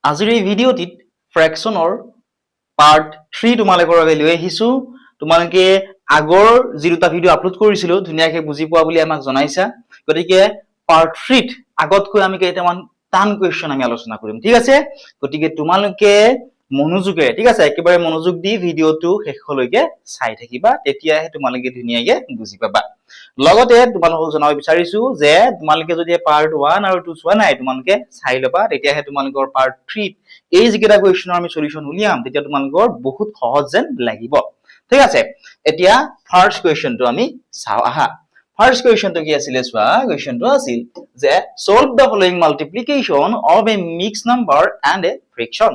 আজিৰ এই ভিডিঅ'টিত ফ্ৰেকচনৰ পাৰ্ট 3 তোমালোকৰ বাবে লৈ আহিছো। তোমালোকে আগৰ যি দুটা ভিডিঅ' আপলোড কৰিছিলো ধুনীয়াকৈ বুজি পোৱা বুলি আমাক জনাইছা। গতিকে পাৰ্ট 3 আগতকৈ আমি কেইটামান টান কোৱেশ্চন আমি আলোচনা কৰিম, ঠিক আছে? গতিকে তোমালোকে মনোযোগেৰে, ঠিক আছে, একেবাৰে মনোযোগ দি ভিডিঅ'টো শেষলৈকে চাই থাকিবা, তেতিয়াহে তোমালোকে ধুনীয়াকৈ বুজি পাবা। লগতে তোমালোকক জনাব বিচাৰিছো যে তোমালোকে যদি পাৰ্ট 1 আৰু 2 চোৱা নাই তোমালোকে চাই ল'বা, তেতিয়াহে তোমালোকৰ পাৰ্ট 3 এই যিকেইটা কুৱেশ্যনৰ আমি সলিউশন উলিয়াম তেতিয়া তোমালোকৰ বহুত সহজ যেন লাগিব, ঠিক আছে? এতিয়া ফাৰ্স্ট কুৱেশ্যনটো আমি চাও আহা। ফাৰ্স্ট কুৱেশ্যনটো কি আছিল চোৱা, কুৱেশ্যনটো আছিল যে solve the following multiplication of A mixed number and A fraction,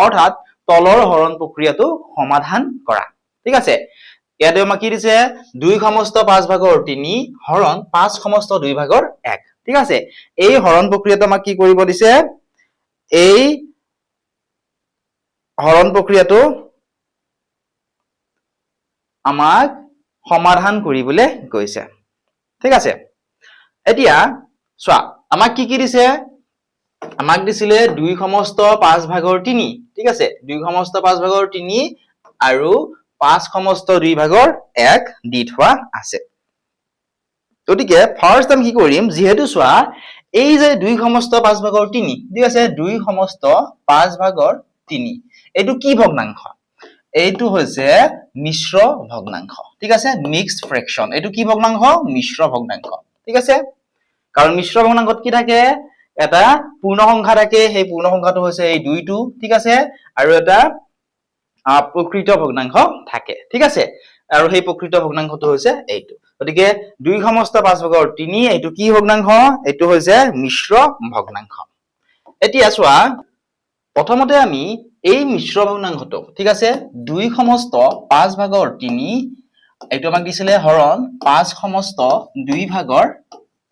অৰ্থাৎ তলৰ হৰণ প্ৰক্ৰিয়াটো সমাধান কৰা, ঠিক আছে? ইয়াতে আমাক কি দিছে 2 সমস্ত 5 ভাগৰ 3 হৰণ 5 সমস্ত 2 ভাগৰ 1, ঠিক আছে? এই হৰণ প্ৰক্ৰিয়াটো আমাক কি কৰিব দিছে, এই হৰণ প্ৰক্ৰিয়াটো আমাক সমাধান কৰিবলৈ কৈছে, ঠিক আছে? এতিয়া চোৱা আমাক কি দিছে, আমাক দিছিলে 2 সমস্ত 5 ভাগৰ 3, ঠিক আছে? 2 সমস্ত 5 ভাগৰ 3 আৰু 5 সমস্ত 2 ভাগৰ 1 দি থোৱা আছে। গতিকে ফাৰ্স্ট আমি কি কৰিম, যিহেতু চোৱা এই যে 2 সমস্ত 5 ভাগৰ 3, ঠিক আছে? 2 সমস্ত 5 ভাগৰ 3 এইটো কি ভগ্নাংশ? এইটো হৈছে মিশ্ৰ ভগ্নাংশ, ঠিক আছে? Mixed fraction. এইটো কি ভগ্নাংশ? মিশ্ৰ ভগ্নাংশ, ঠিক আছে? কাৰণ মিশ্ৰ ভগ্নাংশত কি থাকে, এটা পূৰ্ণ সংখ্যা থাকে, সেই পূৰ্ণ সংখ্যাটো হৈছে এই 2টো, ঠিক আছে? আৰু এটা প্ৰকৃত ভগ্নাংশ থাকে, ঠিক আছে? আৰু সেই প্ৰকৃত ভগ্নাংশটো হৈছে এইটো। গতিকে 2 সমস্ত 5 ভাগৰ 3 এইটো কি ভগ্নাংশ? এইটো হৈছে মিশ্ৰ ভগ্নাংশ। এতিয়া চোৱা প্ৰথমতে আমি এই মিশ্ৰ ভগ্নাংশটো, ঠিক আছে, 2 সমস্ত 5 ভাগৰ 3 এইটো আমাক দিছিলে হৰণ 5 সমস্ত 2 ভাগৰ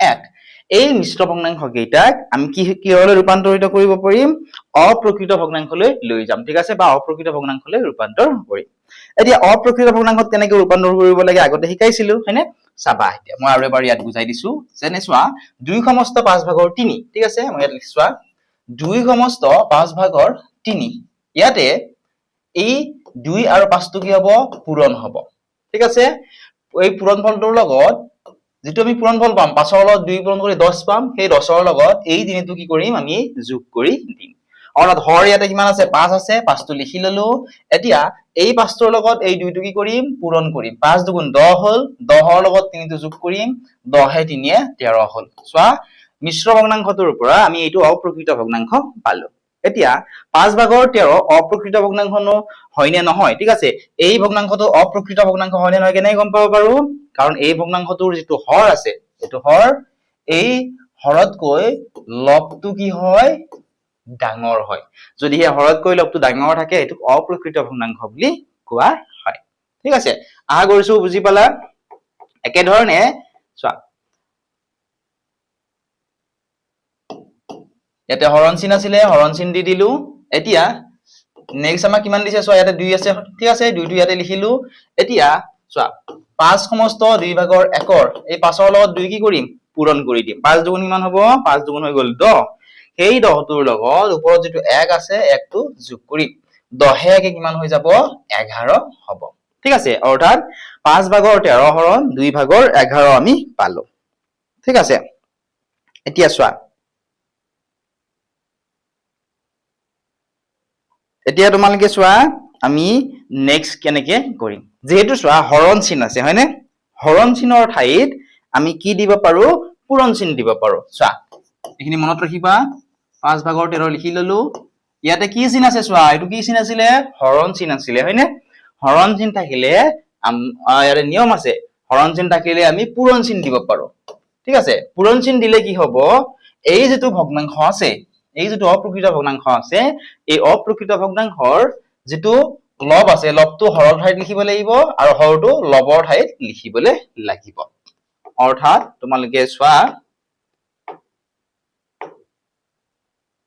1, এই মিশ্ৰ ভগ্নাংশ কেইটাক আমি কিহলৈ ৰূপান্তৰিত কৰিব পাৰিম? অপ্ৰকৃত ভগ্নাংশলৈ লৈ যাম, ঠিক আছে? বা অপ্ৰকৃত ভগ্নাংশলৈ ৰূপান্তৰ কৰিম। এতিয়া অপ্ৰকৃত ভগ্নাংশত কেনেকৈ ৰূপান্তৰ কৰিব লাগে আগতে শিকাইছিলো, হয়নে? চাবা এতিয়া মই আৰু এবাৰ ইয়াত বুজাই দিছো। যেনে চোৱা 2 সমস্ত 5 ভাগৰ 3, ঠিক আছে? মই ইয়াত লিখিছো চোৱা 2 সমস্ত 5 ভাগৰ 3, ইয়াতে এই 2 আৰু 5টো কি হ'ব? পূৰণ হ'ব, ঠিক আছে? এই পূৰণফলটোৰ লগত যেটো আমি পূৰণফল পাম, 5ৰ লগত 2 পূৰণ কৰি 10 পাম, সেই 10ৰ লগত এই 3টো কি কৰিম? আমি যোগ কৰি দিম। অৰ্থাৎ হৰ ইয়াতে কিমান আছে? 5 আছে, 5টো লিখি ললো। এতিয়া এই 5টোৰ লগত এই 2টো কি কৰিম? পূৰণ কৰিম। 5 দুগুণ 10 হ'ল, 10ৰ লগত 3টো যোগ কৰিম, 10 এ 3 এ 13 হ'ল। চোৱা মিশ্ৰ ভগ্নাংশটোৰ পৰা আমি এইটো অপ্ৰকৃত ভগ্নাংশ পালো। এতিয়া 5 ভাগৰ 13 অপ্ৰকৃত ভগ্নাংশ হয়নে নহয়, ঠিক আছে? এই ভগ্নাংশটো অপ্ৰকৃত ভগ্নাংশ হয়নে নহয় কেনেকৈ গম পাব পাৰো? কাৰণ এই ভগ্নাংশটোৰ যিটো হৰ আছে, এইটো হৰ এই হৰতকৈ লবটো কি হয়? ডাঙৰ হয়। যদিহে হৰতকৈ লবটো ডাঙৰ থাকে এইটোক অপ্ৰকৃত ভগ্নাংশ বুলি কোৱা হয়, ঠিক আছে? আশা কৰিছো বুজি পালা। একেধৰণে চোৱা ইয়াতে হৰণ চিন আছিলে, হৰণ চিন দি দিলো। এতিয়া নেক্সট আমাক কিমান দিছে চোৱা, ইয়াতে 2 আছে, ঠিক আছে? 2টো ইয়াতে লিখিলো। এতিয়া চোৱা 5 সমস্ত 2 ভাগৰ 1ৰ এই 5ৰ লগত 2 কি কৰিম? পূৰণ কৰি দিম। 5 দুগুণ কিমান হ'ব? 5 দুগুণ হৈ গ'ল 10, সেই 10টোৰ লগত ওপৰত যিটো 1 আছে 1টো যোগ কৰিম, 10 এ কিমান হৈ যাব? 11 হ'ব, ঠিক আছে? অৰ্থাৎ 5 ভাগৰ 13 হৰণ 2 ভাগৰ 11 আমি পালো, ঠিক আছে? এতিয়া চোৱা এতিয়া তোমালোকে চোৱা আমি নেক্সট কেনেকে কৰিম। যেহেতু চোৱা হৰণ চিন আছে, হয়নে? হৰণ চিনৰ ঠাইত আমি কি দিব পাৰো? পূৰণ চিন দিব পাৰো। চোৱা এইখিনি মনত ৰাখিবা। 5 ভাগৰ 13 লিখি ললো। ইয়াতে কি চিন আছে চোৱা, এইটো কি চিন আছিলে? হৰণ চিন আছিলে, হয়নে? হৰণ চিন থাকিলে ইয়াতে নিয়ম আছে, হৰণ চিন থাকিলে আমি পূৰণ চিন দিব পাৰো, ঠিক আছে? পূৰণ চিন দিলে কি হ'ব? এই যিটো ভগ্নাংশ আছে, এই যিটো অপ্ৰকৃত ভগ্নাংশ আছে, এই অপ্ৰকৃত ভগ্নাংশৰ যিটো লব আছে, লবটো হৰৰ ঠাইত লিখিব লাগিব আৰু হৰটো লবৰ ঠাইত লিখিবলৈ লাগিব। অৰ্থাৎ তোমালোকে চোৱা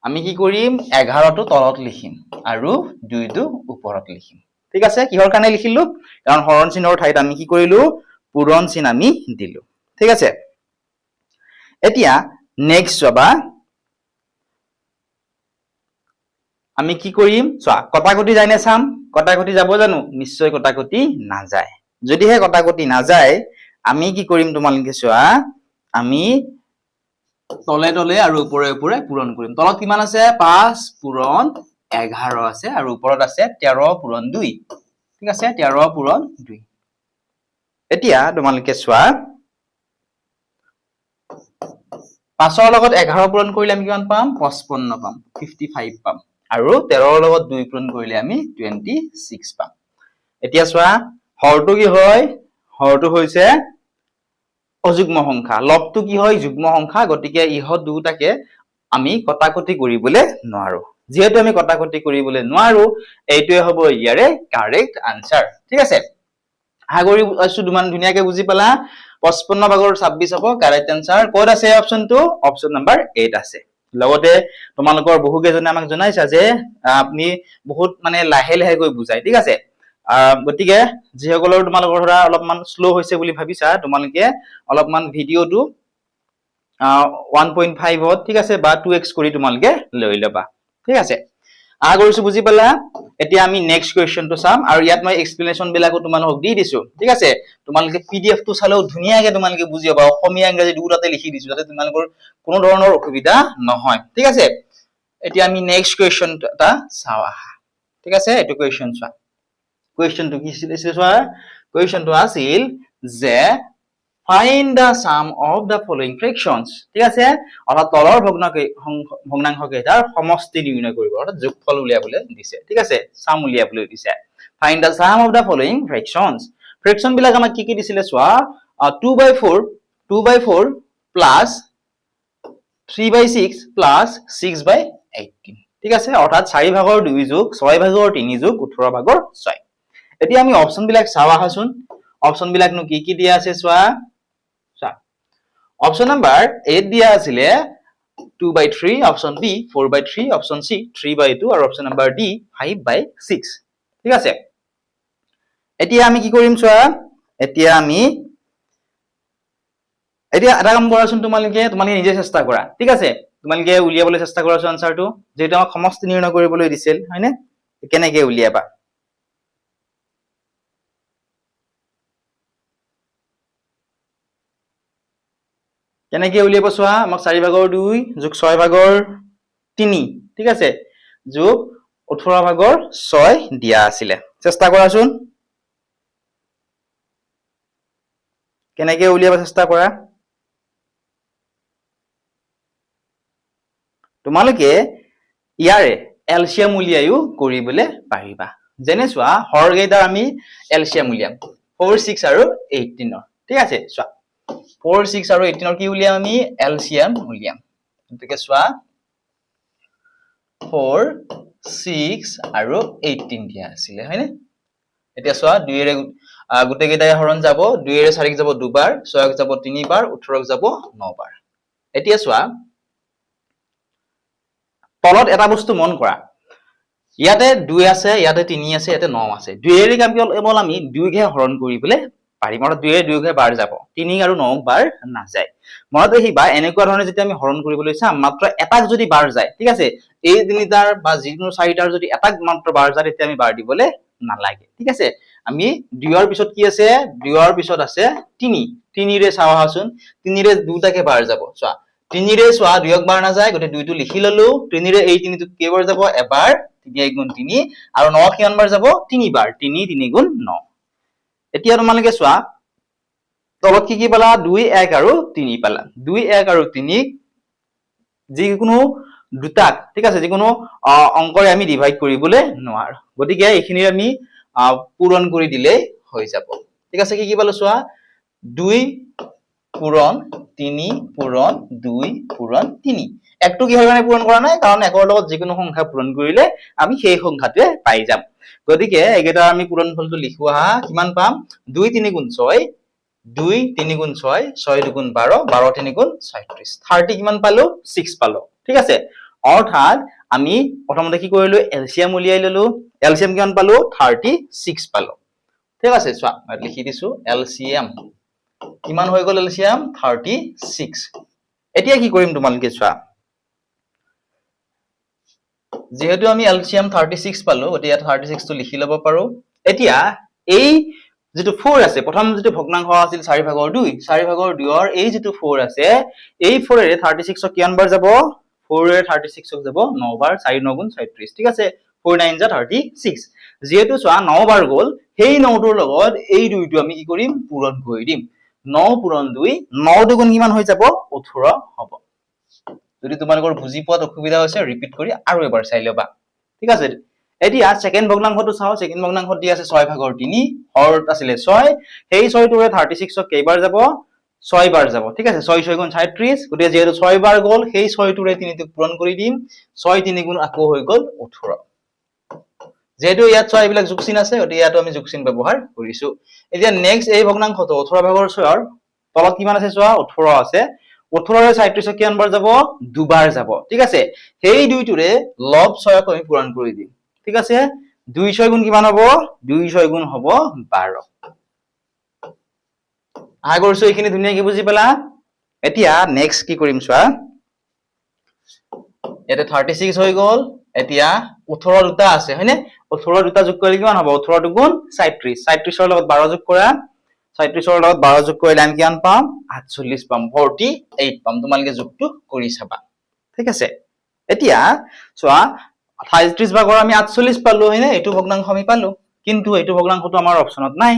আমি কি কৰিম? 11টো তলত লিখিম আৰু 2টো ওপৰত লিখিম, ঠিক আছে? কিহৰ কাৰণে লিখিলো? কাৰণ হৰণ চিনৰ ঠাইত আমি কি কৰিলো? পূৰণ চিন আমি দিলো, ঠিক আছে? এতিয়া নেক্সট চাবা আমি কি কৰিম চোৱা কটাকটি যায় নে চাম কটাকটি যাব জানো নিশ্চয় কটাকটি নাযায় যদিহে কটাকটি নাযায় আমি কি কৰিম তোমালোকে চোৱা আমি তলে তলে আৰু ওপৰে ওপৰে পূৰণ কৰিম তলত কিমান আছে 5 পূৰণ 11 আছে আৰু ওপৰত আছে 13 পূৰণ 2 ঠিক আছে 13 পূৰণ 2 এতিয়া তোমালোকে চোৱা 5 ৰ লগত 11 পূৰণ কৰিলে আমি কিমান পাম 55 পাম 55 পাম আৰু 13 ৰ লগত 2 পূৰণ কৰিলে আমি 26 পাম এতিয়া চোৱা হৰটো কি হয় হৰটো হৈছে অযুগ্ম সংখ্যা লবটো কি হয় যুগ্ম সংখ্যা গতিকে ইহত দুটাকে আমি কটাকটি কৰিবলৈ নোৱাৰো যেহেতু আমি কটাকটি কৰিবলৈ নোৱাৰো এইটোৱে হ'ব ইয়াৰে কাৰেক্ট আনসাৰ ঠিক আছে আশা কৰি আছো দুমান ধুনীয়াকে বুজি পালা 55 ভাগৰ 26 হ'ব কাৰেক্ট আনসাৰ কোড আছে অপচনটো অপচন নম্বৰ 8 আছে লগতে তোমালোকৰ বহু কেজনে আমাক জনাইছা যে আপুনি বহুত মানে লাহে লাহে গৈ বুজাই ঠিক আছে গতিকে যিসকলৰ তোমালোকৰ ধৰা অলপমান স্লো হৈছে বুলি ভাবিছা তোমালোকে অলপমান ভিডিওটো 1.5 হত ঠিক আছে বা 2x কৰি তোমালোকে লৈ লবা ঠিক আছে আশা কৰিছো বুজি পালা এতিয়া আমি নেক্সট কোৱেশ্চনটো চাম আৰু ইয়াত মই এক্সপ্লেনেশন বিলাকো তোমালোকক দি দিছো ঠিক আছে তোমালোকে পিডিএফ টো চালেও ধুনীয়াকে তোমালোকে বুজি পাবা অসমীয়া ইংৰাজী দুটাতে লিখি দিছো যাতে তোমালোকৰ কোনো ধৰণৰ অসুবিধা নহয় ঠিক আছে এতিয়া আমি নেক্সট কোৱেশ্চনটা চাও আহা ঠিক আছে এটো কোৱেশ্চন চোৱা কোৱেশ্চনটো কি আছিল চোৱা কোৱেশ্চনটো আছিল যে find the sum of the following fractions ঠিক আছে অৰ্থাৎ তলৰ ভগ্নাংশ কেইটাৰ সমষ্টি নিৰ্ণয় কৰিব অৰ্থাৎ যোগফল উলিয়াবলৈ দিছে ঠিক আছে সাম উলিয়াবলৈ দিছে find the sum of the following fractions ফ্ৰেকশন বিলাক আমাক কি দিছিলে চোৱা 2/4 plus 3/6 plus 6/18 ঠিক আছে অৰ্থাৎ 4 ভাগৰ 2 যোগ 6 ভাগৰ 3 যোগ 18 ভাগৰ 6 এতিয়া আমি অপচন বিলাক চাও আহাচোন অপচন বিলাক নো কি দিয়া আছে চোৱা অপচন নাম্বার 8 দিয়া আছিলে 2/3 অপচন বি 4/3 অপচন সি 3/2 আৰু অপচন নাম্বাৰ ডি 5/6 ঠিক আছে এতিয়া আমি কি কৰিম চোৱা এতিয়া এটা কাম কৰাচোন তোমালোকে নিজে চেষ্টা কৰা ঠিক আছে তোমালোকে উলিয়াবলৈ চেষ্টা কৰাচোন আনসাৰটো যেটা আমাক সমষ্টি নিৰ্ণয় কৰিবলৈ দিছিল হয়নে কেনেকৈ উলিয়াবা কেনেকৈ উলিয়াব চোৱা আমাক 4 ভাগৰ 2 যোগ 6 ভাগৰ 3 ঠিক আছে যোগ 18 ভাগৰ 6 দিয়া আছিল চেষ্টা কৰাচোন কেনেকৈ উলিয়াব চেষ্টা কৰা তোমালোকে ইয়াৰে এলচিয়াম উলিয়াইও কৰিবলৈ পাৰিবা যেনে চোৱা হৰ কেইটাৰ আমি এলচিয়াম উলিয়াম 4 6 আৰু 18 ঠিক আছে চোৱা 4 6 আৰু 18 কি উলিয়াম আমি এলচিয়াম উলিয়াম গতিকে চোৱা 4 6 আৰু 18 দিয়া আছিল হয়নে এতিয়া চোৱা 2 এৰে গুটে কেইটাই হৰণ যাব 2 এৰে 4 যাব দুবাৰ 6 যাব 3 বাৰ 18 যাব 9 বাৰ এতিয়া চোৱা তলত এটা বস্তু মন কৰা ইয়াতে 2 আছে ইয়াতে 3 আছে ইয়াতে 9 আছে 2 এৰে কাম কেৱল আমি 2 ঘে হৰণ কৰিবলৈ পাৰিম আৰু 2 এৰে 2 ঘে বাৰ যাব 3 আৰু 9 বাৰ নাযায় মনত ৰাখিবা এনেকুৱা ধৰণে যেতিয়া আমি হৰণ কৰিবলৈ চাম মাত্ৰ এটাক যদি বাৰ যায় ঠিক আছে এই তিনিটাৰ বা যিকোনো চাৰিটাৰ যদি এটাক মাত্ৰ বাৰ যায় তেতিয়া আমি বাৰ দিবলৈ নালাগে ঠিক আছে আমি 2 ৰ পিছত কি আছে 2 ৰ পিছত আছে 3 3 ৰে চাওহাচোন 3 ৰে দুটাকে বাৰ যাব চোৱা 3 ৰে চোৱা 2ক বাৰ না যায় গতে 2 টো লিখি ললো 3 ৰে এই 3 টো কেইবাৰ যাব এবাৰ 3 গুণ 3 আৰু 9 কিমান বাৰ যাব 3 বাৰ 3 3 গুণ 9 এতিয়া তোমালোকে চোৱা তলত কি পালা 2 1 আৰু 3 পালা 2 1 আৰু 3 যিকোনো দুটাক ঠিক আছে যিকোনো অংকৰে আমি ডিভাইড কৰিবলৈ নোৱাৰো গতিকে এইখিনি আমি পূৰণ কৰি দিলে হৈ যাব ঠিক আছে কি পালো চোৱা 2 পূৰণ 3 পূৰণ 2 পূৰণ 3 একটো কি হয় মানে পূৰণ কৰা নাই কাৰণ একৰ লগত যিকোনো সংখ্যা পূৰণ কৰিলে আমি সেই সংখ্যাটোৱে পাই যাম গতিকে একেটা আমি পূৰণ ফলটো লিখো আহা কিমান পাম 2 3 গুণ 6 2 3 গুণ 6 6 2 গুণ 12 12 3 গুণ 36 30 কিমান পালো 6 পালো ঠিক আছে অৰ্থাৎ আমি প্ৰথমতে কি কৰিলো এলচিয়াম উলিয়াই ললো এলচিয়াম কিমান পালো 36 পালো ঠিক আছে চোৱা মই লিখি দিছো এলচিয়াম কিমান হৈ গল এলচিয়াম 36 এতিয়া কি কৰিম তোমালোকে চোৱা যেহেতু আমি এলচিএম 36 পালো গতিকে ইয়াত 36 টো লিখি ল'ব পাৰো এতিয়া এই যেটো 4 আছে প্ৰথম যেটো ভগ্নাংশ আছিল 4/2 4/2 ৰ এই যেটো 4 আছে এই 4 এৰে 36 ক কিমান বাৰ যাব 4 এৰে 36 ক যাব 9 বাৰ 4 9 গুণ 36 ঠিক আছে 4 9 যা 36 যেহেতু চোৱা 9 বাৰ গল সেই 9 টোৰ লগত এই দুইটো আমি কি কৰিম পূৰণ কৰি দিম 9 পূৰণ 2 9 দুগুণ কিমান হৈ যাব 18 হ'ব যদি তোমালোকৰ বুজি পোৱাত অসুবিধা হৈছে ৰিপিট কৰি আৰু এবাৰ চাই লবা ঠিক আছে এতিয়া সেকেন্ড ভগ্নাংশটো চাও সেকেন্ড ভগ্নাংশত দি আছে 6/3 হৰত আছিল 6 সেই 6 টোৰে 36 ক কেইবাৰ যাব 6 বাৰ যাব ঠিক আছে 6 6 গুণ 36 গতিকে যেহেতু 6 বাৰ গল সেই 6 টোৰে 3 টোক পূৰণ কৰি দিম 6 3 গুণ আকৌ হৈ গল 18 যেহেতু ইয়াত 6 এইবিলাক যোগচিন আছে গতিকে ইয়াতো আমি যোগচিন ব্যৱহাৰ কৰিছো এতিয়া নেক্সট এই ভগ্নাংশটো 18/6 ৰ তলত কিমান আছে চোৱা 18 আছে 18 ৰে 37 কিমান বাৰ যাব দুবাৰ যাব ঠিক আছে সেই দুইটোৰে লব 6 ক আমি পূৰণ কৰি দিম ঠিক আছে 2 6 গুণ কিমান হ'ব 2 6 গুণ হ'ব 12 আশা কৰিছো এইখিনি ধুনীয়াকৈ বুজি পালা এতিয়া নেক্সট কি কৰিম চোৱা ইয়াতে 36 হৈ গল এতিয়া 18 দুটা আছে হয়নে 18 দুটা যোগ কৰিলে কিমান হ'ব 18 দুগুণ 37 37 ৰ লগত 12 যোগ কৰা 37 ৰ লগত 12 যোগ কৰিলে আমি কিমান পাম 48 পাম 48 পাম তোমালোকে যোগটো কৰি চাবা ঠিক আছে এতিয়া চোৱা 33 ভাগৰ আমি 48 পালো হয়নে এটো ভগ্নাংশ আমি পালো কিন্তু এটো ভগ্নাংশটো আমাৰ অপচনত নাই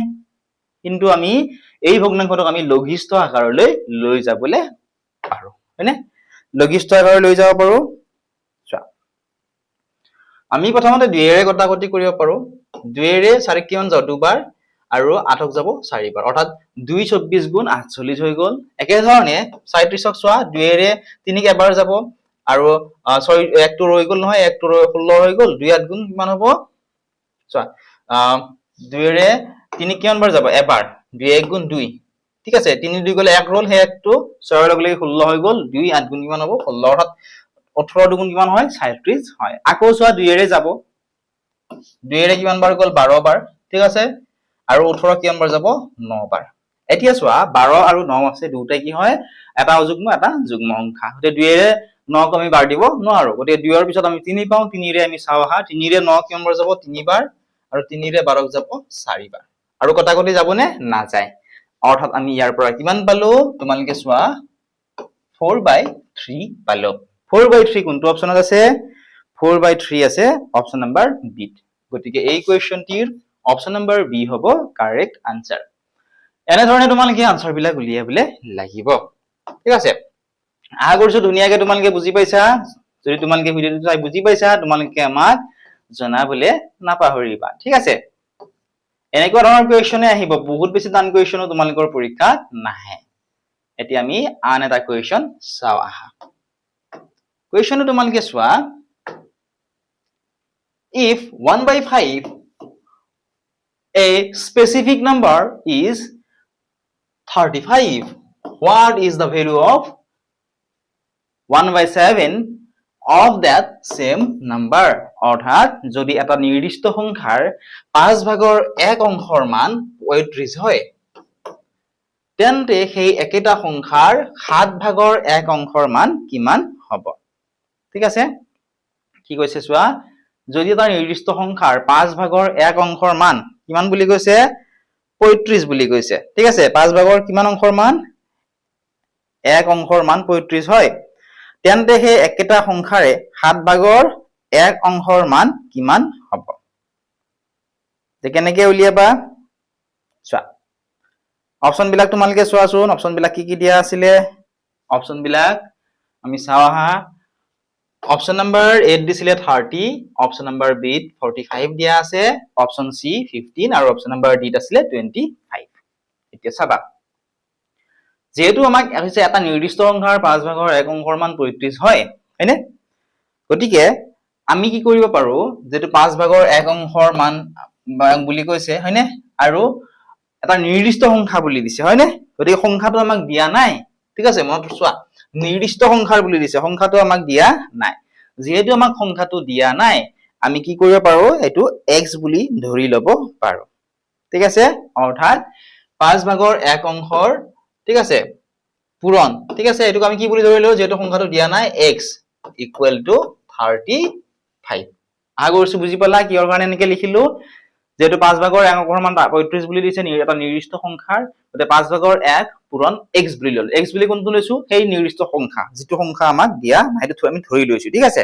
কিন্তু আমি এই ভগ্নাংশটোক আমি লঘিষ্ঠ আকাৰলৈ লৈ যাবলৈ পাৰো হয়নে লঘিষ্ঠ আকাৰলৈ লৈ যাব পাৰো চোৱা আমি প্ৰথমতে 2 এৰে গটাগটি কৰিব পাৰো 2 এৰে 4 কিমান যাব দুবাৰ আৰু 8ক যাব 4 বাৰ অৰ্থাৎ 2 24 গুণ 48 হৈ গল একে ধৰণে 37ক চোৱা 2 এৰে 3 ক এবাৰ যাব আৰু 6 1 টো ৰৈ গল নহয় 1 টো 16 হৈ গল 2 8 গুণ কিমান হ'ব চোৱা 2 এৰে 3 কিমান বাৰ যাব এবাৰ 2 1 গুণ 2 ঠিক আছে 3 2 গলে 1 ৰল হে 1 টো 6 ৰ লগে 16 হৈ গল 2 8 গুণ কিমান হ'ব 16 অৰ্থাৎ 18 দুগুণ কিমান হয় 37 হয় আকৌ চোৱা 2 এৰে যাব 2 এৰে কিমান বাৰ গল 12 বাৰ ঠিক আছে আৰু 18 কিমান বাৰ যাব 9 বাৰ এতিয়া চোৱা 12 আৰু 9 আছে দুটাই কি হয় এটা অযুগ্ম এটা যুগ্ম সংখ্যা গতে 2 এৰে 9 ক আমি বাৰ দিব নোৱাৰো গতে 2 ৰ পিছত আমি 3 পাও 3 ৰে আমি চাও আহা 3 ৰে 9 কিমান বাৰ যাব 3 বাৰ আৰু 3 ৰে 12 যাব 4 বাৰ আৰু কটাকটি যাব নে না যায় অৰ্থাৎ আমি ইয়াৰ পৰা কিমান পালো তোমালোকে চোৱা 4/3 পালো 4/3 কোনটো অপচনত আছে 4/3 আছে অপচন নাম্বাৰ বি গতিকে এই কোৱেশ্চনটিৰ অপচন নাম্বাৰ বি হ'ব কাৰেক্ট আনসাৰ এনে ধৰণে তোমালোকে আনসাৰ বিলাক উলিয়াবলে লাগিব ঠিক আছে আশা কৰিছো ধুনীয়াকৈ তোমালোকে বুজি পাইছা যদি তোমালোকে ভিডিওটো চাই বুজি পাইছা তোমালোকে আমাক জনাবলে নাপাহৰিবা ঠিক আছে এনেকুৱা ধৰণৰ কোৱেশ্চনে আহিব বহুত বেছি টান কোৱেশ্চনো তোমালোকৰ পৰীক্ষাত নাহে এতিয়া আমি আন এটা কোৱেশ্চন চাও আহা কোৱেশ্চনটো তোমালোকে চোৱা if 1/5 a specific number is 35 what is the value of 1/7 of that same number অৰ্থাৎ যদি এটা নিৰ্দিষ্ট সংখ্যাৰ 5 ভাগৰ 1 অংশৰ মান 35 হয় তেন্তে সেই একেটা সংখ্যাৰ 7 ভাগৰ 1 অংশৰ মান কিমান হ'ব ঠিক আছে কি কৈছে চোৱা যদি এটা নিৰ্দিষ্ট সংখ্যাৰ 5 ভাগৰ 1 অংশৰ মান কিমান বুলি কৈছে 35 বুলি কৈছে ঠিক আছে 5 ভাগৰ কিমান অংশৰ মান 1 অংশৰ মান 35 হয় তেন্তে সেই একেটা সংখ্যাৰে 7 ভাগৰ 1 অংশৰ মান কিমান হ'ব যে কেনেকৈ উলিয়াবা চোৱা অপচন বিলাক তোমালোকে চোৱাচোন অপচন বিলাক কি দিয়া আছিল অপচন বিলাক আমি চাও আহা অপচন নাম্বাৰ 8 দিছিলে 30 অপচন নাম্বাৰ বি 45 দিয়া আছে অপচন সি 15 আৰু অপচন নাম্বাৰ ডি আছিলে 25 এতিয়া চাবা যেহেতু আমাক হৈছে এটা নিৰ্দিষ্ট সংখ্যাৰ 5 ভাগৰ 1 অংশৰ মান 35 হয় হয়নে গতিকে আমি কি কৰিব পাৰো যেটো 5 ভাগৰ 1 অংশৰ মান বুলি কৈছে হয়নে আৰু এটা নিৰ্দিষ্ট সংখ্যা বুলি দিছে হয়নে গতিকে সংখ্যাটো আমাক দিয়া নাই ঠিক আছে মনত চোৱা নিৰ্দিষ্ট সংখ্যাৰ বুলি দিছে সংখ্যাটো আমাক দিয়া নাই যেহেতু আমাক সংখ্যাটো দিয়া নাই আমি কি কৰিব পাৰো এটো x বুলি ধৰি লব পাৰো ঠিক আছে অৰ্থাৎ 5 ভাগৰ 1 অংশৰ ঠিক আছে পূৰণ ঠিক আছে এটোক আমি কি বুলি ধৰিলো যেটো সংখ্যাটো দিয়া নাই x = 35 5 আশা কৰিছো বুজি পালা কিহৰ কাৰণে এনেকে লিখিলো যেহেতু 5 ভাগৰ 1 অংশৰ মান 35 বুলি দিছে এটা নিৰ্দিষ্ট সংখ্যাৰ গতে 5 ভাগৰ 1 পূৰণ x বুলি লল x বুলি কোনটো লৈছো সেই নিৰ্দিষ্ট সংখ্যা যেটো সংখ্যা আমাক দিয়া সেইটো আমি ধৰি লৈছো ঠিক আছে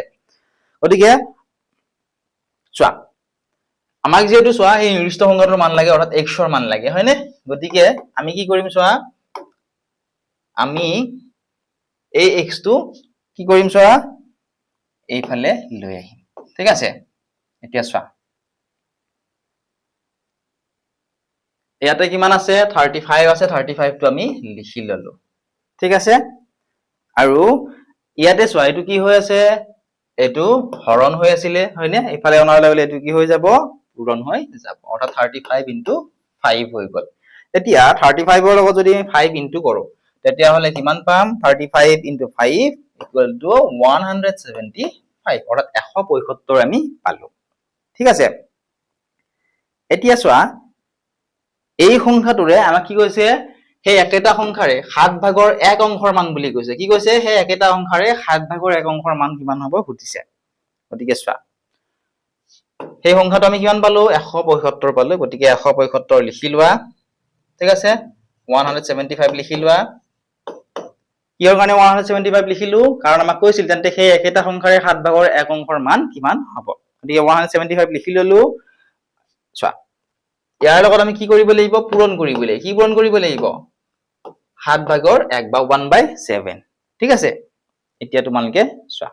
গতিকে চোৱা আমাক যেহেতু চোৱা এই নিৰ্দিষ্ট সংখ্যাটোৰ মান লাগে অৰ্থাৎ x ৰ মান লাগে হয়নে গতিকে আমি কি কৰিম চোৱা আমি এই x টো কি কৰিম চোৱা এইফালে লৈ আহিম ঠিক আছে এতিয়া চোৱা ইয়াতে কিমান আছে 35 আছে 35 টো আমি লিখি ললো ঠিক আছে আৰু ইয়াতে চোৱা এটো কি হৈ আছে এটো হৰণ হৈ আছিল হয়নে ইফালে অনাৰ লগে এটো কি হৈ যাব পূৰণ হৈ যাব অৰ্থাৎ 35 * 5 হৈ গল এতিয়া 35 ৰ লগত যদি আমি 5 ইনটু কৰো তেতিয়া হলে কিমান পাম 35 * 5 = 175 অৰ্থাৎ 175 আমি পালো ঠিক আছে এতিয়া চোৱা এই সংখ্যাটোৰে আমাক কি কৈছে সেই একেটা সংখ্যাৰে 7 ভাগৰ 1 অংশৰ মান বুলি কৈছে কি কৈছে সেই একেটা সংখ্যাৰে 7 ভাগৰ 1 অংশৰ মান কিমান হ'ব সুধিছে গতিকে চোৱা সেই সংখ্যাটো আমি কিমান পালো 175 পালো গতিকে 175 লিখি লোৱা ঠিক আছে 175 লিখি লোৱা কিহৰ কাৰণে 175 লিখিলো কাৰণ আমাক কৈছিল তেন্তে সেই একেটা সংখ্যাৰে 7 ভাগৰ 1 অংশৰ মান কিমান হ'ব গতিকে 175 লিখি ললো চোৱা ইয়াৰ লগত আমি কি কৰিব লাগিব পূৰণ কৰিব লাগিব কি পূৰণ কৰিব লাগিব 7 ভাগৰ 1 বা 1/7 ঠিক আছে এতিয়া তোমালকে চোৱা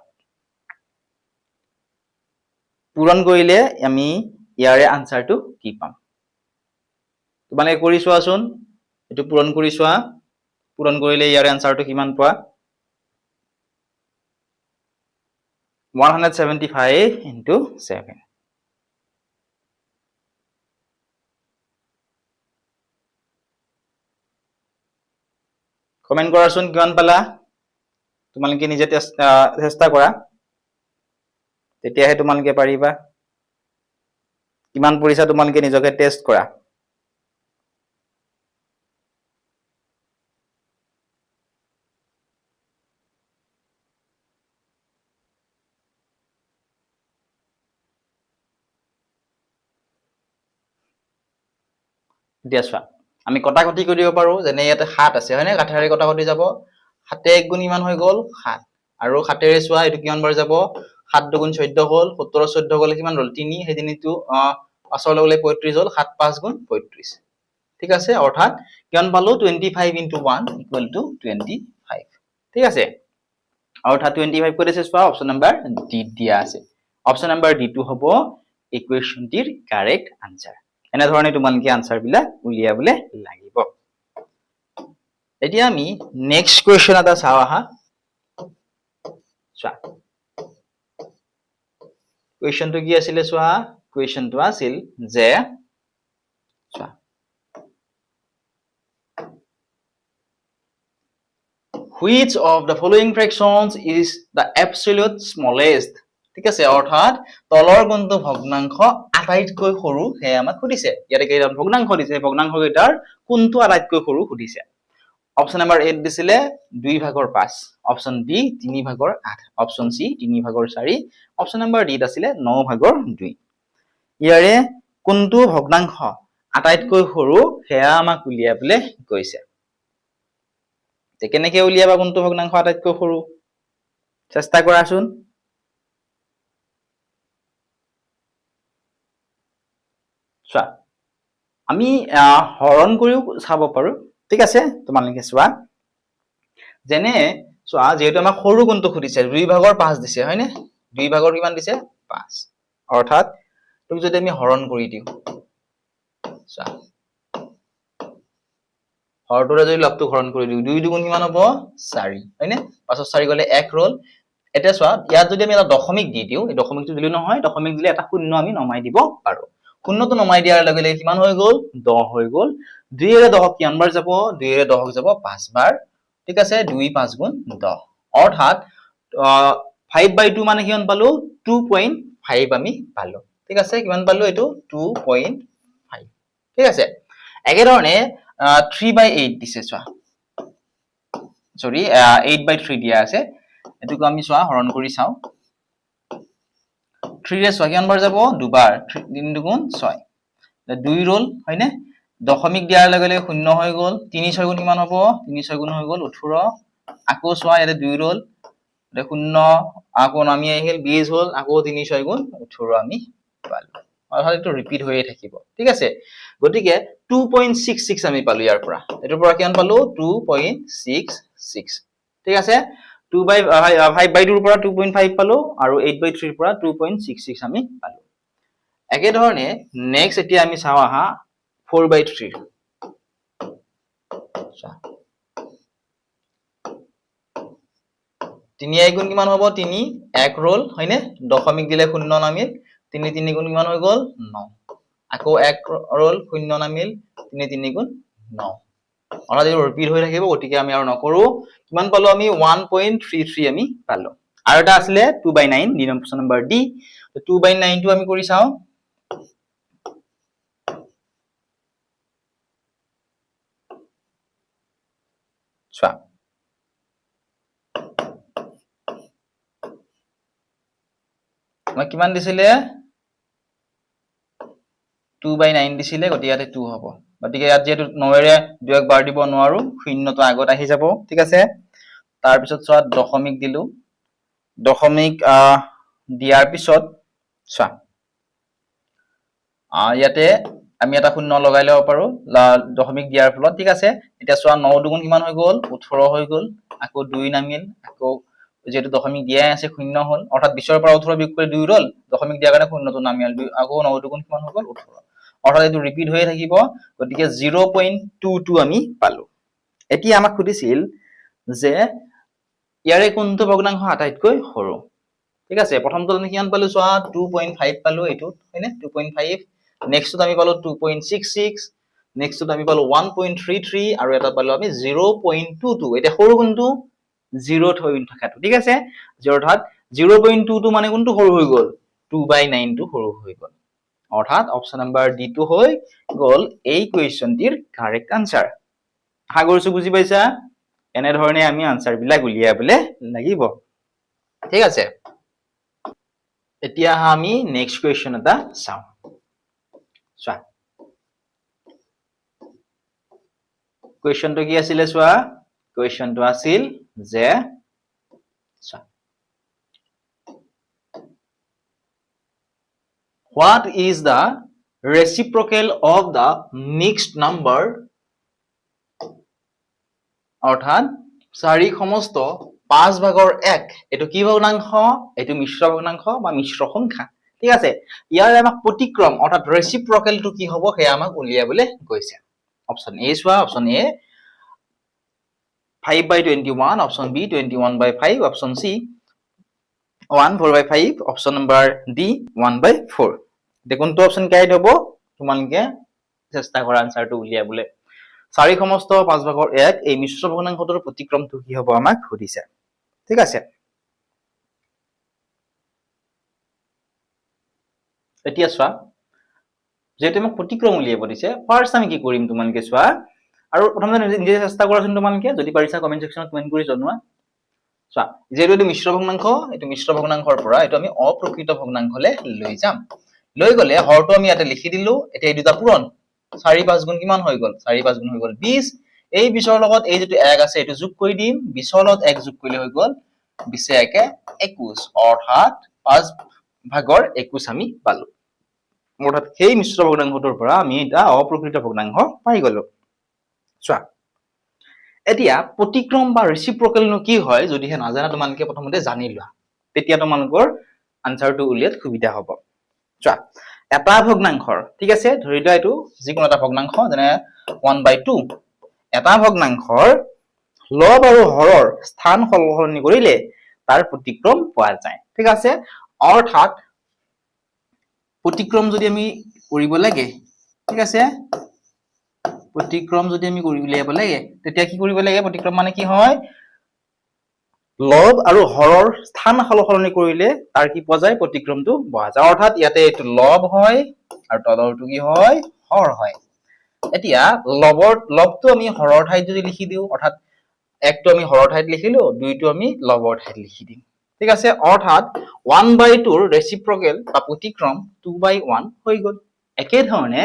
পূৰণ কৰিলে আমি ইয়াৰে আনসাৰটো কি পাম তোমালকে কৰি চোৱাচোন এটো পূৰণ কৰি চোৱা পূৰণ কৰিলে ইয়াৰে আনসাৰটো কিমান পোৱা 175 * 7 কমেন্ট কৰাচোন কিমান পালা তোমালকে নিজে চেষ্টা কৰা তেতিয়াহে তোমালকে পাৰিবা কিমান পৰিছা তোমালকে নিজকে টেষ্ট কৰা দিয়া চোৱা আমি কটাকটি কৰিব পাৰো যেনে ইয়াতে 7 আছে হয়নে কাঠাৰে কটাকটি যাব 7 1 গুণ ইমান হৈ গল 7 আৰু 7 ৰে চোৱা এটো কিমান বাৰ যাব 7 2 গুণ 14 হল 17 14 গলে কিমান হল 3 সেই তিনিটো 5 ললে 35 হল 7 5 গুণ 35 ঠিক আছে অৰ্থাৎ কিমান পালো 25 * 1 = 25 ঠিক আছে অৰ্থাৎ 25 কৰি আছে চোৱা অপচন নাম্বাৰ ডি দিয়া আছে অপচন নাম্বাৰ ডি টো হ'ব ইকুৱেশনটিৰ কাৰেক্ট আনসাৰ এনে ধৰণে তোমালকে আনসাৰ বিলাক উলিয়াবলে লাগিব এতিয়া আমি নেক্সট কোৱেশ্চন এটা চাও আহা চোৱা কোৱেশ্চনটো কি আছিল চোৱা কোৱেশ্চনটো আছিল যে চোৱা which of the following fractions is the absolute smallest ঠিক আছে অৰ্থাৎ তলৰ কোনটো ভগ্নাংশ আটাইতকৈ সৰু হে আমাক সুধিছে ইয়াতে কেইটা ভগ্নাংশ দিছে ভগ্নাংশ কেইটাৰ কোনটো আটাইতকৈ সৰু সুধিছে অপচন নাম্বাৰ 8 দিছিলে 2 ভাগৰ 5 অপচন বি 3 ভাগৰ 8 অপচন সি 3 ভাগৰ 4 অপচন নাম্বাৰ ডি আছিল 9 ভাগৰ 2 ইয়াৰে কোনটো ভগ্নাংশ আটাইতকৈ সৰু হেয়া আমাক উলিয়াবলে কৈছে তে কেনেকৈ উলিয়াবা কোনটো ভগ্নাংশ আটাইতকৈ সৰু চেষ্টা কৰাচোন চোৱা আমি হৰণ কৰিও চাব পাৰো ঠিক আছে তোমালকে চোৱা যেনে চোৱা যেহেতু আমাক সৰু কোনটো খুদিছে 2 ভাগৰ 5 দিছে হয়নে 2 ভাগৰ কিমান দিছে 5 অৰ্থাৎ তুমি যদি আমি হৰণ কৰি দিও চোৱা হৰটোৰে যদি লগটো হৰণ কৰি দিও 2 দুগুণ কিমান হ'ব 4 হয়নে 5 4 গলে 1 ৰল এটা চোৱা ইয়াত যদি আমি এটা দশমিক দি দিও এই দশমিকটো দিলে নহয় দশমিক দিলে এটা শূন্য আমি নমাই দিব পাৰো শূন্যটো নমাই দিয়াৰ লগে লগে কিমান হৈ গল 10 হৈ গল 2 ৰে 10 কিমান বাৰ যাব 2 ৰে 10 যাব 5 বাৰ ঠিক আছে 2 5 গুণ 10 অৰ্থাৎ 5/2 মানে কিমান পালো 2.5 আমি পালো ঠিক আছে কিমান পালো এটো 2.5 ঠিক আছে একে ধৰণে 3/8 দিছে চোৱা সৰি 8/3 দিয়া আছে এটুকু আমি চোৱা হৰণ কৰি চাও 3 ৰে 6 কিমান বাৰ যাব দুবাৰ 3 দুগুণ 6 2 ৰল হয়নে দশমিক দিয়াৰ লগে লগে শূন্য হৈ গল 3 6 গুণ কিমান হ'ব 3 6 গুণ হৈ গল 18 আকৌ চোৱা ইয়াতে 2 ৰল এ শূন্য আকৌ নামি আহিল 20 হল আকৌ 3 6 গুণ 18 আমি পালো অৰ্থাৎ এটো ৰিপিট হৈয়ে থাকিব ঠিক আছে গতিকে 2.66 আমি পালো ইয়াৰ পৰা এটোৰ পৰা কিমান পালো 2.66 ঠিক আছে 2/5/2 ৰ পৰা 2.5 পালো আৰু 8/3 ৰ পৰা 2.66 আমি পালো একে ধৰণে নেক্সট এতিয়া আমি চাও আহা 4/3 তিনি গুণ কিমান হ'ব 3 1 ৰল হয়নে দশমিক দিলে শূন্য নামিল 3 3 গুণ কিমান হৈ গল 9 আকৌ 1 ৰল শূন্য নামিল 3 3 গুণ 9 অৰ্থাৎ এই ৰিপিট হৈ থাকিব গতিকে আমি আৰু নকৰো কিমান পালো আমি 1.33 আমি পালো আৰু এটা আছিলে 2/9 দুই নম্বৰ নম্বৰ ডি 2/9 টো আমি কৰি চাও চোৱা মই কিমান দিছিলে 2/9 দিছিলে গতিকে ইয়াতে 2 হ'ব গতিকে ইয়াত যেটো 9 ৰে 2 এক বাৰ দিব নোৱাৰো শূন্যটো আগত আহি যাব ঠিক আছে তাৰ পিছত চোৱা দশমিক দিলো দশমিক দিয়াৰ পিছত চোৱা ইয়াতে আমি এটা শূন্য লগাই লব পাৰো দশমিক দিয়াৰ ফলত ঠিক আছে এতিয়া চোৱা 9 দুগুণ কিমান হৈ গল 18 হৈ গল আকৌ 2 নামিল আকৌ যেটো দশমিক দিয়াই আছে শূন্য হল অৰ্থাৎ 20 ৰ পৰা 18 বিয়োগ কৰি 2 ৰল দশমিক দিয়াৰ কাৰণে শূন্যটো নামিল আকৌ 9 দুগুণ কিমান হৈ গল 18 অৰ্থাৎ এটো ৰিপিট হৈ থাকিব গতিকে 0.22 আমি পালো এতিয়া আমাক সুধিছিল যে ইয়াৰে কোনটো ভগ্নাংশ আটাইতকৈ সৰু ঠিক আছে প্ৰথমটো আমি কিমান পালো চোৱা 2.5 পালো এটো হয়নে 2.5 নেক্সটত আমি পালো 2.66 নেক্সটত আমি পালো 1.33 আৰু এটা পালো আমি 0.22 এটা সৰু কোনটো 0 থৈ থাকাটো ঠিক আছে অৰ্থাৎ 0.22 মানে কোনটো সৰু হৈ গল 2/9 টো সৰু হৈ গল অৰ্থাৎ অপচন নাম্বাৰ ডি টো হৈ গল এই কোৱেশ্চনটিৰ কাৰেক্ট আনসাৰ আশা কৰিছো বুজি পাইছা এনে ধৰণে আমি আনসাৰ বিলাক উলিয়াবলে লাগিব ঠিক আছে এতিয়া আমি নেক্সট কোৱেশ্চন এটা চাও চোৱা কোৱেশ্চনটো কি আছিল চোৱা কোৱেশ্চনটো আছিল যে what is the reciprocal of the mixed number অৰ্থাৎ 4 সমস্ত 5 ভাগৰ 1 এটো কি ভগ্নাংশ এটো মিশ্ৰ ভগ্নাংশ বা মিশ্ৰ সংখ্যা ঠিক আছে ইয়াৰ আমাক প্ৰতিক্ৰম অৰ্থাৎ ৰেচিপ্ৰকেল টো কি হ'ব হে আমাক উলিয়াবলে কৈছে অপচন এ চোৱা option A 5/21 option B 21/5 option C 1/4/5 option number D 1/4 দেখোনটো অপচন কাৰেক্ট হ'ব তোমালকে চেষ্টা কৰা আনসাৰটো উলিয়াবলে 4 সমস্ত 5 ভাগৰ 1 এই মিশ্ৰ ভগ্নাংশটোৰ প্ৰতিক্ৰমটো কি হ'ব আমাক সুধিছে ঠিক আছে এতিয়া চোৱা যেটো মোক প্ৰতিক্ৰম উলিয়াব দিছে ফাৰ্স্ট আমি কি কৰিম তোমালকে চোৱা আৰু প্ৰথমতে নিজে চেষ্টা কৰাচোন তোমালকে যদি পাৰিছা কমেন্ট সেকশনত কমেন্ট কৰি জনোৱা চোৱা যেটো এটো মিশ্ৰ ভগ্নাংশ এটো মিশ্ৰ ভগ্নাংশৰ পৰা এটো আমি অপ্ৰকৃত ভগ্নাংশলে লৈ যাম লৈ গলে হৰটো আমি ইয়াতে লিখি দিলো এটা এই দুটা পূৰণ 4 5 গুণ কিমান হৈ গল 4 5 গুণ হৈ গল 20 এই 20 ৰ লগত এই যেটো 1 আছে এটো যোগ কৰি দিম 20 ৰ লগত 1 যোগ কৰিলে হৈ গল 20 একে 21 অৰ্থাৎ 5 ভাগৰ 21 আমি পালো অৰ্থাৎ সেই মিশ্ৰ ভগ্নাংশটোৰ পৰা আমি এটা অপ্ৰকৃত ভগ্নাংশ পাই গলো চোৱা এতিয়া প্ৰতিক্ৰম বা ৰেচিপ্ৰকেল নো কি হয় যদিহে নাজানা তোমালকে প্ৰথমতে জানি লোৱা তেতিয়া তোমালকৰ আনসাৰটো উলিয়াত সুবিধা হ'ব চোৱা এটা ভগ্নাংশৰ ঠিক আছে ধৰি লোৱা এটো যিকোনো এটা ভগ্নাংশ যেনে 1/2 এটা ভগ্নাংশৰ লব আৰু হৰৰ স্থান সলনি কৰিলে তাৰ প্ৰতিক্ৰম পোৱা যায় ঠিক আছে অৰ্থাৎ প্ৰতিক্ৰম যদি আমি কৰিব লাগে ঠিক আছে প্ৰতিক্ৰম যদি আমি উলিয়াব লাগে তেতিয়া কি কৰিব লাগে প্ৰতিক্ৰম মানে কি হয় লব আৰু হৰৰ স্থান সলনি কৰিলে তাৰ কি পোৱা যায় প্ৰতিক্ৰমটো পোৱা যায় অৰ্থাৎ ইয়াতে এটো লব হয় আৰু তলৰটো কি হয় হৰ হয় এতিয়া লবটো আমি হৰৰ ঠাইত যদি লিখি দিও অৰ্থাৎ 1 টো আমি হৰৰ ঠাইত লিখিলো 2 টো আমি লবৰ ঠাইত লিখি দিম ঠিক আছে অৰ্থাৎ 1/2 ৰ ৰেচিপ্ৰকেল বা প্ৰতিক্ৰম 2/1 হৈ গ'ল একে ধৰণে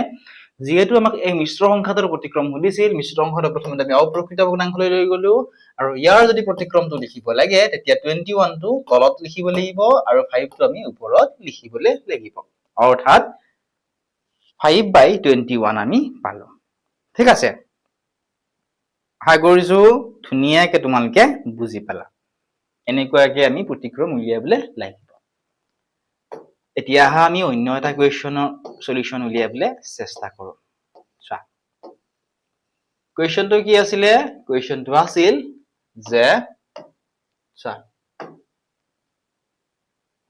যেহেতু আমাক এই মিশ্ৰ সংখ্যাটোৰ প্ৰতিক্ৰম সুধিছিল মিশ্ৰ সংখ্যাটো প্ৰথমতে আমি অপ্ৰকৃত ভগ্নাংশলৈ লৈ গলো আৰু ইয়াৰ যদি প্ৰতিক্ৰমটো লিখিব লাগে তেতিয়া 21 টো তলত লিখিব লাগিব আৰু 5 টো আমি ওপৰত লিখিবলৈ লাগিব অৰ্থাৎ 5/21 আমি পালো ঠিক আছে আশা কৰিছো ধুনীয়াকৈ তোমালোকে বুজি পালা এনেকুৱাকৈ আমি প্ৰতিক্ৰম উলিয়াবলৈ লাগিব এতিয়া আমি অন্য এটা কুৱেশ্যনৰ সলিউশন উলিয়াবলৈ চেষ্টা কৰো চোৱা কুৱেশ্যনটো কি আছিলে কুৱেশ্যনটো আছিল যে চোৱা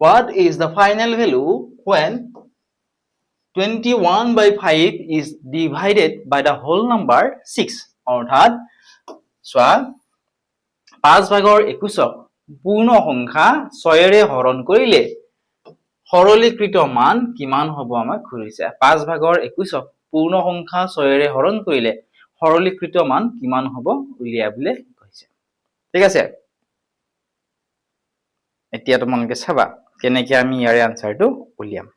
what is the final value when 21/5 is divided by the whole number 6 অৰ্থাৎ চোৱা 5/21ক পূৰ্ণ সংখ্যা 6 ৰে হৰণ কৰিলে সৰলীকৃত মান কিমান হ'ব আমাক খুজিছে 5/21ক পূৰ্ণ সংখ্যা 6 ৰে হৰণ কৰিলে সৰলীকৃত মান কিমান হ'ব উলিয়াবলৈ কৈছে ঠিক আছে এতিয়া তোমালোকে চাবা কেনেকৈ আমি ইয়াৰ আনসাৰটো উলিয়াম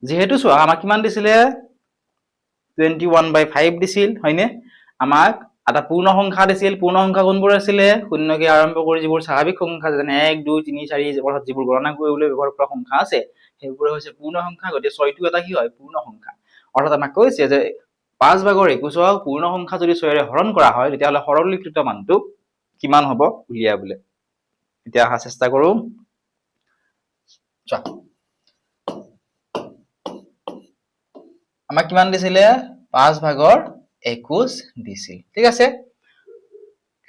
যেহেতু চোৱা আমাক কিমান দিছিলে 21/5 দিছিল হয়নে আমাক এটা পূৰ্ণ সংখ্যা দিছিল পূৰ্ণ সংখ্যা কোনবোৰ আছিলে শূন্যকে আৰম্ভ কৰি যিবোৰ স্বাভাৱিক সংখ্যা যেনে 1 2 3 4 যিবোৰ গণনা কৰিবলৈ ব্যৱহাৰ কৰা সংখ্যা আছে সেইবোৰ হৈছে পূৰ্ণ সংখ্যা গতিকে 6 টো এটা কি হয় পূৰ্ণ সংখ্যা অৰ্থাৎ আমাক কৈছে যে 5/21ক পূৰ্ণ সংখ্যা যদি 6 ৰে হৰণ কৰা হয় তেতিয়াহ'লে সৰলীকৃত মানটো কিমান হ'ব উলিয়াবলৈ এতিয়া আহা চেষ্টা কৰো চোৱা আমাক কিমান দিছিলে 5/21 দিছিল ঠিক আছে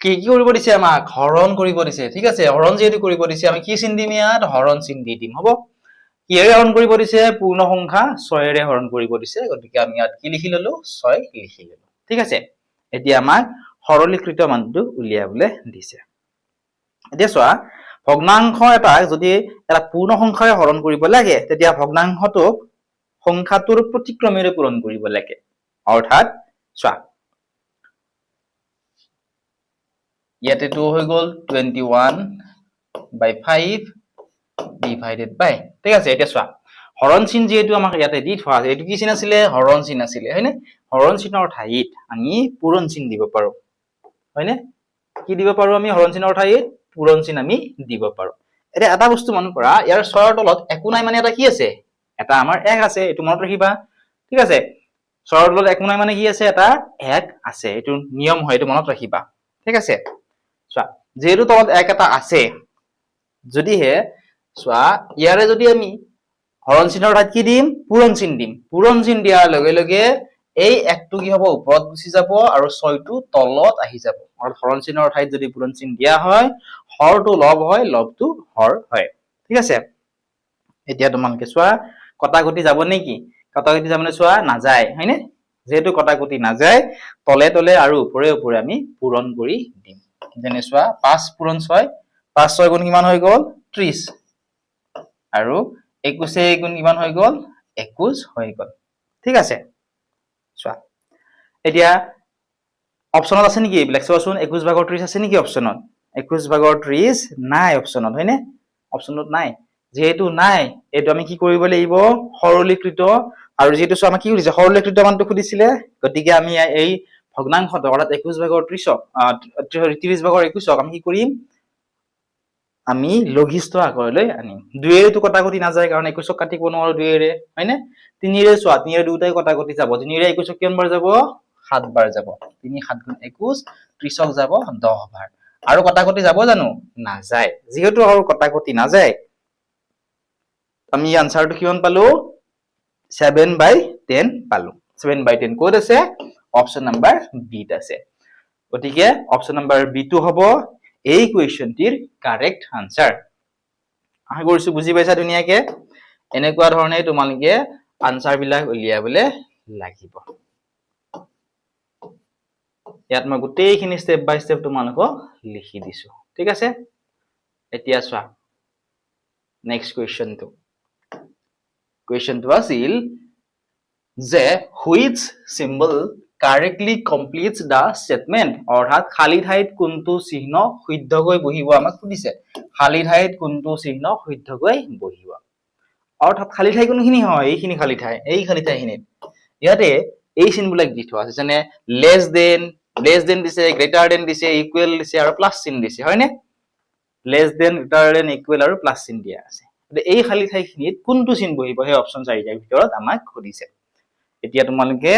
কি কৰিব দিছে আমাক হৰণ কৰিব দিছে ঠিক আছে হৰণ যেহেতু কৰিব দিছে আমি কি চিন দিম ইয়াত হৰণ চিন দি দিম হ'ব কিহেৰে হৰণ কৰিব দিছে পূৰ্ণ সংখ্যা 6 ৰে হৰণ কৰিব দিছে গতিকে আমি ইয়াত কি লিখি ললো 6 লিখি ললো ঠিক আছে এতিয়া আমাক সৰলীকৃত মানটো উলিয়াবলৈ দিছে এতিয়া চোৱা ভগ্নাংশ এটা যদি এটা পূৰ্ণ সংখ্যাৰে হৰণ কৰিব লাগে তেতিয়া ভগ্নাংশটোক সংখ্যাটোৰ প্ৰতিক্ৰমেৰে পূৰণ কৰিব লাগে অৰ্থাৎ চোৱা ইয়াতে তো হৈ গল 21/5 divided by ঠিক আছে এতিয়া চোৱা হৰণ চিন যেহেতু আমাক ইয়াতে দি থোৱা আছে এটো কি চিন আছিলে হৰণ চিন আছিলে হয়নে হৰণ চিনৰ ঠাইত আমি পূৰণ চিন দিব পাৰো হয়নে কি দিব পাৰো আমি হৰণ চিনৰ ঠাইত পূৰণ চিন আমি দিব পাৰো এটা এটা বস্তু মন কৰা ইয়াৰ 6ৰ তলত একো নাই মানে এটা কি আছে এটা আমাৰ 1 আছে এটো মনত ৰাখিবা ঠিক আছে 6ৰ তলত একো নাই মানে কি আছে এটা 1 আছে এটো নিয়ম হয় এটো মনত ৰাখিবা ঠিক আছে চোৱা যেহেতু তলত 1 এটা আছে যদিহে চোৱা ইয়াৰে যদি আমি হৰণ চিনৰ ঠাইত কি দিম পূৰণ চিন দিয়াৰ লগে লগে এই 1টো কি হ'ব ওপৰত গুচি যাব আৰু 6টো তলত আহি যাব আৰু হৰণ চিনৰ ঠাইত যদি পূৰণ চিন দিয়া হয় হৰটো লব হয় লবটো হৰ হয় ঠিক আছে এতিয়া তোমালোকে চোৱা কটাকটি যাব নেকি কটাকটি যাবনে চোৱা নাযায় হয়নে যেহেতু কটাকটি নাযায় তলে তলে আৰু ওপৰে ওপৰে আমি পূৰণ কৰি দিম যেনে চোৱা 5 পূৰণ 6 5 6 গুণ কিমান হৈ গ'ল 30 আৰু 21 গুণ কিমান হৈ গ'ল 21 হৈ গ'ল ঠিক আছে চোৱা এতিয়া অপচনত আছে নেকি এইবিলাক চোৱাচোন 21/30 আছে নেকি অপচনত 21/30 নাই অপচনত হয়নে অপচনত নাই যেহেতু নাই এটো আমি কি কৰিব লাগিব সৰলীকৃত আৰু যেহেতু আমাক কি কৰিছে সৰলীকৃত মানটো খুদিছিলে গতিকে আমি এই ভগ্নাংশটো অৰ্থাৎ 21/30ক 30/21ক আমি কি কৰিম আমি লঘিষ্ঠ আকাৰলৈ আনিম 2 এটো কটাকটি নাযায় কাৰণ 21ক কাটিব নোৱাৰো 2 এৰে হয়নে 3 এৰে চোৱা 3 এৰে দুটাই কটাকটি যাব 3 এৰে 21ক কিমান বাৰ যাব 7 বাৰ যাব 3 7 গুণ 21 30ক যাব 10 বাৰ আৰু কটাকটি যাব জানো নাযায় যেহেতু আৰু কটাকটি নাযায় আমি আনসাৰটো কিমান পালো 7/10 পালো 7/10 কোড আছে অপচন নাম্বাৰ বি ত আছে গতিকে অপচন নাম্বাৰ বি টো হ'ব এই কুৱেশ্যনটিৰ কাৰেক্ট আনসাৰ আশা কৰিছো বুজি পাইছা ধুনীয়াকে এনেকুৱা ধৰণে তোমালোকে আনসাৰ বিলাক উলিয়াবলৈ লাগিব ইয়াত মই গোটেইখিনি স্টেপ বাই স্টেপ তোমালোকক লিখি দিছো ঠিক আছে এতিয়া চোৱা নেক্সট কুৱেশ্যনটো আছিল যে which symbol correctly completes the statement, অৰ্থাৎ খালী ঠাইত কোনটো চিহ্ন শুদ্ধকৈ বহিব আমাক সুধিছে। খালী ঠাইত কোনটো চিহ্ন শুদ্ধকৈ বহিব, অৰ্থাৎ খালী ঠাই কোনখিনি হয়, এইখিনি খালী ঠাই, এই খালী ঠাইখিনিত ইয়াতে এই চিনবিলাক দি থোৱা আছে, যেনে লেছ দেন দিছে, গ্ৰেটাৰ দেন দিছে, ইকুৱেল দিছে আৰু প্লাছ চিন দিছে, হয়নে? Less than, greater than, equal আৰু প্লাছ চিন দিয়া আছে। এই খালী ঠাইখিনিত কোনটো চিন বহিব সেই অপচন 4টাৰ ভিতৰত আমাক সুধিছে। এতিয়া তোমালোকে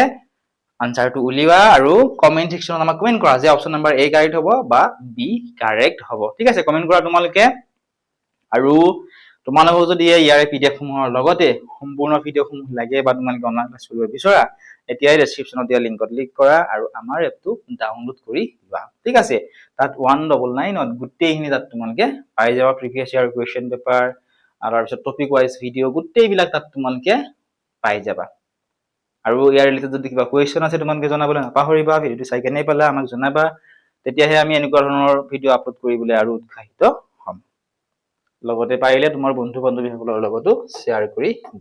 আনসাৰটো উলিওৱা আৰু কমেন্ট সেকশনত আমাক কমেন্ট কৰা যে অপচন নাম্বাৰ A কাৰেক্ট হ'ব বা B কাৰেক্ট হ'ব। ঠিক আছে, কমেন্ট কৰা তোমালোকে। আৰু তোমালোকক যদি ইয়াৰে PDF সমূহৰ লগতে সম্পূৰ্ণ ভিডিঅ' সমূহ লাগে বা তোমালোকে অনলাইন ক্লাছ কৰিব বিচৰা, এতিয়াই ডেসক্ৰিপচনত দিয়া লিংকত ক্লিক কৰা আৰু আমাৰ এপটো ডাউনলোড কৰি লোৱা। ঠিক আছে, তাত 199ত গোটেইখিনি তাত তোমালোকে পাই যাবা, প্ৰিভিয়াছ ইয়াৰ কুৱেশ্যন পেপাৰ আৰু তাৰপিছত টপিক ৱাইজ ভিডিঅ' গোটেইবিলাক তাত তোমালোকে পাই যাবা। আৰু ইয়াৰ ৰিলেটেড যদি কিবা কুৱেশ্যন আছে তোমালোকে জনাবলৈ নাপাহৰিবা, ভিডিঅ'টো চাই কেনে পালা আমাক জনাবা, তেতিয়াহে আমি এনেকুৱা ধৰণৰ ভিডিঅ' আপলোড কৰিবলৈ আৰু উৎসাহিত হ'ম। লগতে পাৰিলে তোমাৰ বন্ধু বান্ধৱীসকলৰ লগতো শ্বেয়াৰ কৰি দিবা।